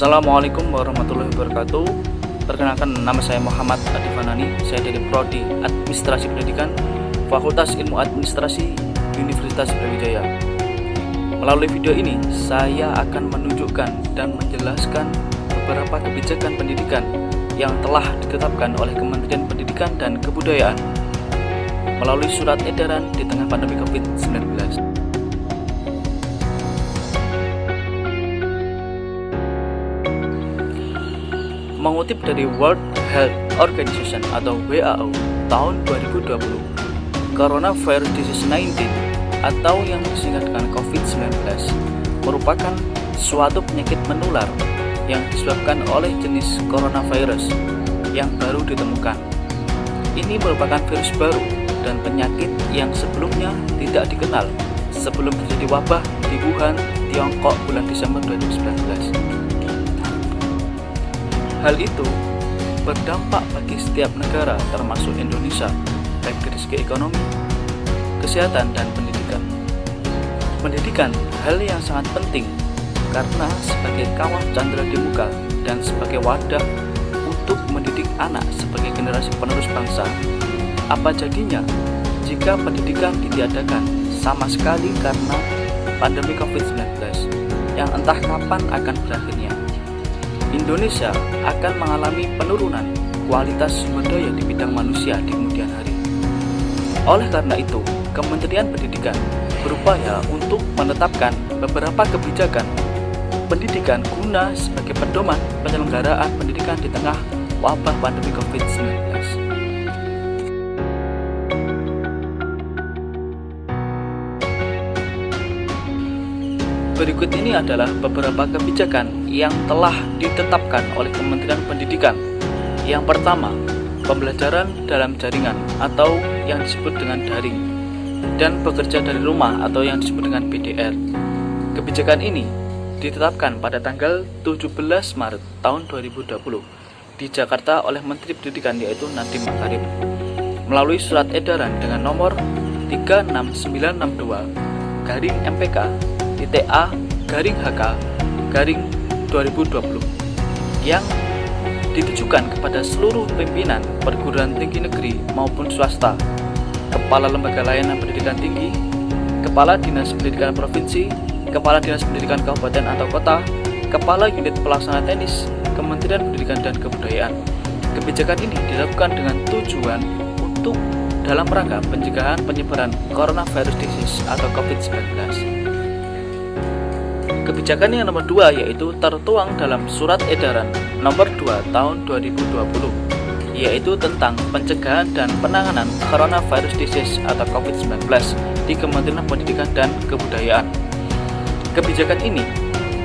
Assalamualaikum warahmatullahi wabarakatuh. Perkenalkan, nama saya Muhammad Adi Fanani. Saya dari Prodi Administrasi Pendidikan, Fakultas Ilmu Administrasi, Universitas Brawijaya. Melalui video ini, saya akan menunjukkan dan menjelaskan beberapa kebijakan pendidikan yang telah ditetapkan oleh Kementerian Pendidikan dan Kebudayaan melalui surat edaran di tengah pandemi COVID-19. Mengutip dari World Health Organization atau WHO tahun 2020, Coronavirus Disease 19 atau yang disingkat dengan COVID-19 merupakan suatu penyakit menular yang disebabkan oleh jenis coronavirus yang baru ditemukan. Ini merupakan virus baru dan penyakit yang sebelumnya tidak dikenal sebelum terjadi wabah di Wuhan, Tiongkok bulan Desember 2019. Hal itu berdampak bagi setiap negara termasuk Indonesia, baik dari segi ekonomi, kesehatan, dan pendidikan. Pendidikan hal yang sangat penting karena sebagai kawah candera di muka dan sebagai wadah untuk mendidik anak sebagai generasi penerus bangsa. Apa jadinya jika pendidikan ditiadakan sama sekali karena pandemi COVID-19 yang entah kapan akan berakhirnya? Indonesia akan mengalami penurunan kualitas sumber daya di bidang manusia di kemudian hari. Oleh karena itu, Kementerian Pendidikan berupaya untuk menetapkan beberapa kebijakan pendidikan guna sebagai pedoman penyelenggaraan pendidikan di tengah wabah pandemi COVID-19. Berikut ini adalah beberapa kebijakan yang telah ditetapkan oleh Kementerian Pendidikan. Yang pertama, pembelajaran dalam jaringan atau yang disebut dengan daring dan bekerja dari rumah atau yang disebut dengan PDR. Kebijakan ini ditetapkan pada tanggal 17 Maret tahun 2020 di Jakarta oleh Menteri Pendidikan yaitu Nadiem Makarim melalui surat edaran dengan nomor 369/MPK-A-HK-2020 yang ditujukan kepada seluruh pimpinan perguruan tinggi negeri maupun swasta, kepala lembaga layanan pendidikan tinggi, kepala dinas pendidikan provinsi, kepala dinas pendidikan kabupaten atau kota, kepala unit pelaksana teknis Kementerian Pendidikan dan Kebudayaan. Kebijakan ini dilakukan dengan tujuan untuk dalam rangka pencegahan penyebaran coronavirus disease atau COVID-19. Kebijakan yang nomor 2 yaitu tertuang dalam surat edaran nomor 2 tahun 2020 yaitu tentang pencegahan dan penanganan coronavirus disease atau COVID-19 di Kementerian Pendidikan dan Kebudayaan. Kebijakan ini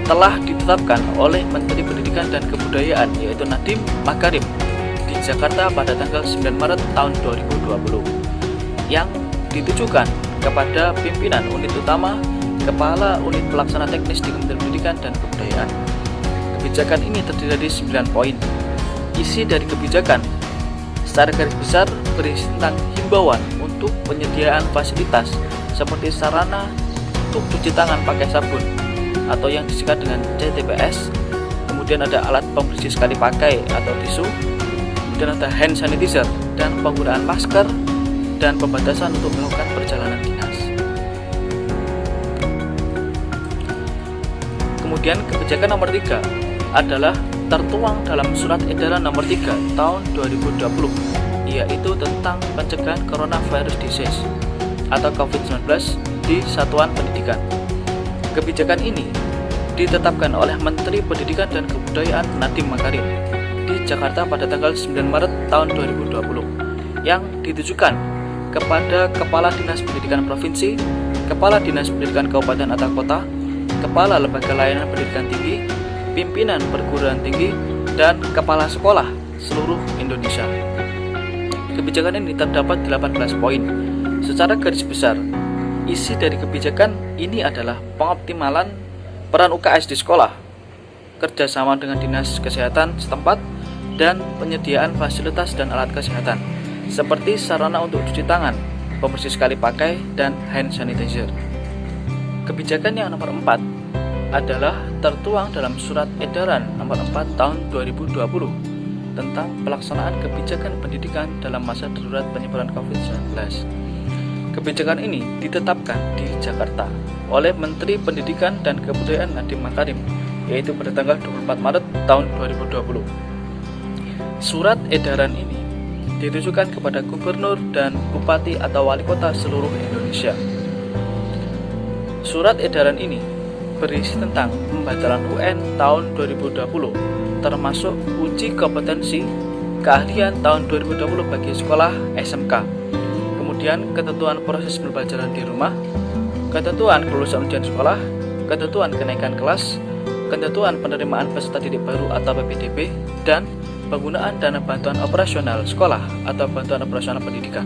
telah ditetapkan oleh Menteri Pendidikan dan Kebudayaan yaitu Nadiem Makarim di Jakarta pada tanggal 9 Maret tahun 2020 yang ditujukan kepada pimpinan unit utama, kepala unit pelaksana teknis di Kementerian Pendidikan dan Kebudayaan. Kebijakan ini terdiri dari 9 poin. Isi dari kebijakan secara garis besar berisi tentang himbauan untuk penyediaan fasilitas seperti sarana untuk cuci tangan pakai sabun atau yang disingkat dengan CTPS, kemudian ada alat pembersih sekali pakai atau tisu, kemudian ada hand sanitizer dan penggunaan masker dan pembatasan untuk melakukan perjalanan dinas. Kemudian kebijakan nomor 3 adalah tertuang dalam surat edaran nomor 3 tahun 2020 yaitu tentang pencegahan coronavirus disease atau COVID-19 di satuan pendidikan. Kebijakan ini ditetapkan oleh Menteri Pendidikan dan Kebudayaan Nadiem Makarim di Jakarta pada tanggal 9 Maret tahun 2020 yang ditujukan kepada Kepala Dinas Pendidikan Provinsi, Kepala Dinas Pendidikan Kabupaten atau Kota, Kepala Lembaga Layanan Pendidikan Tinggi, pimpinan perguruan tinggi, dan kepala sekolah seluruh Indonesia. Kebijakan ini terdapat 18 poin. Secara garis besar, isi dari kebijakan ini adalah pengoptimalan peran UKS di sekolah, kerjasama dengan dinas kesehatan setempat, dan penyediaan fasilitas dan alat kesehatan, seperti sarana untuk cuci tangan, pembersih sekali pakai, dan hand sanitizer. Kebijakan yang nomor 4 adalah tertuang dalam Surat Edaran Nomor 4 Tahun 2020 tentang pelaksanaan kebijakan pendidikan dalam masa darurat penyebaran COVID-19. Kebijakan ini ditetapkan di Jakarta oleh Menteri Pendidikan dan Kebudayaan Nadiem Makarim, yaitu pada tanggal 24 Maret tahun 2020. Surat edaran ini ditujukan kepada gubernur dan bupati atau wali kota seluruh Indonesia. Surat edaran ini berisi tentang pembatalan UN tahun 2020, termasuk uji kompetensi keahlian tahun 2020 bagi sekolah SMK, kemudian ketentuan proses pembelajaran di rumah, ketentuan kelulusan ujian sekolah, ketentuan kenaikan kelas, ketentuan penerimaan peserta didik baru atau PPDB, dan penggunaan dana bantuan operasional sekolah atau bantuan operasional pendidikan.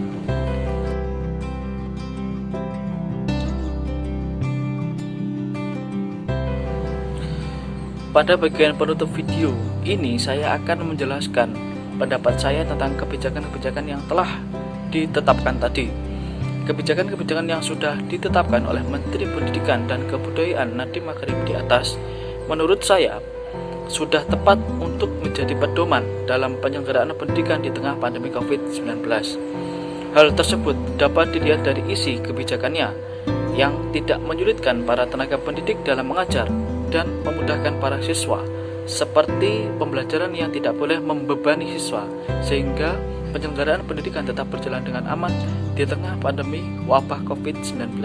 Pada bagian penutup video ini saya akan menjelaskan pendapat saya tentang kebijakan-kebijakan yang telah ditetapkan tadi. Kebijakan-kebijakan yang sudah ditetapkan oleh Menteri Pendidikan dan Kebudayaan Nadiem Makarim di atas, menurut saya sudah tepat untuk menjadi pedoman dalam penyelenggaraan pendidikan di tengah pandemi COVID-19. Hal tersebut dapat dilihat dari isi kebijakannya yang tidak menyulitkan para tenaga pendidik dalam mengajar dan memudahkan para siswa, seperti pembelajaran yang tidak boleh membebani siswa, sehingga penyelenggaraan pendidikan tetap berjalan dengan aman di tengah pandemi wabah COVID-19.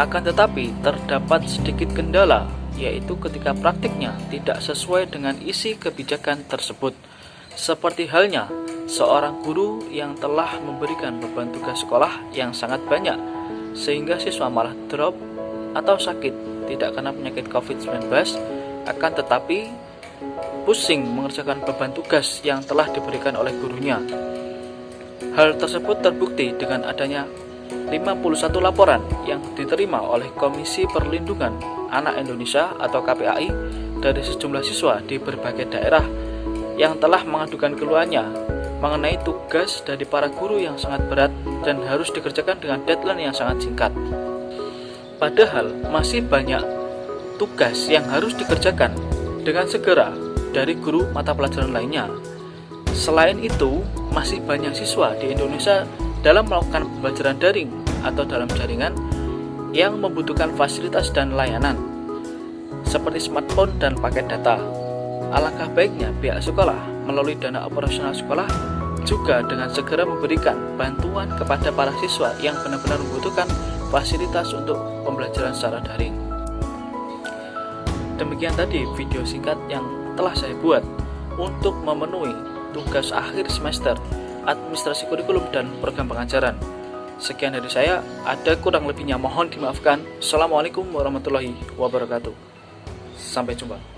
Akan tetapi, terdapat sedikit kendala, yaitu ketika praktiknya tidak sesuai dengan isi kebijakan tersebut, seperti halnya seorang guru yang telah memberikan beban tugas sekolah yang sangat banyak, sehingga siswa malah drop atau sakit tidak karena penyakit COVID-19, akan tetapi pusing mengerjakan beban tugas yang telah diberikan oleh gurunya. Hal tersebut terbukti dengan adanya 51 laporan yang diterima oleh Komisi Perlindungan Anak Indonesia atau KPAI dari sejumlah siswa di berbagai daerah yang telah mengadukan keluhannya mengenai tugas dari para guru yang sangat berat dan harus dikerjakan dengan deadline yang sangat singkat. Padahal masih banyak tugas yang harus dikerjakan dengan segera dari guru mata pelajaran lainnya. Selain itu, masih banyak siswa di Indonesia dalam melakukan pembelajaran daring atau dalam jaringan yang membutuhkan fasilitas dan layanan seperti smartphone dan paket data. Alangkah baiknya pihak sekolah melalui dana operasional sekolah juga dengan segera memberikan bantuan kepada para siswa yang benar-benar membutuhkan fasilitas untuk pembelajaran secara daring. Demikian tadi video singkat yang telah saya buat untuk memenuhi tugas akhir semester administrasi kurikulum dan program pengajaran. Sekian dari saya, ada kurang lebihnya mohon dimaafkan. Assalamualaikum warahmatullahi wabarakatuh. Sampai jumpa.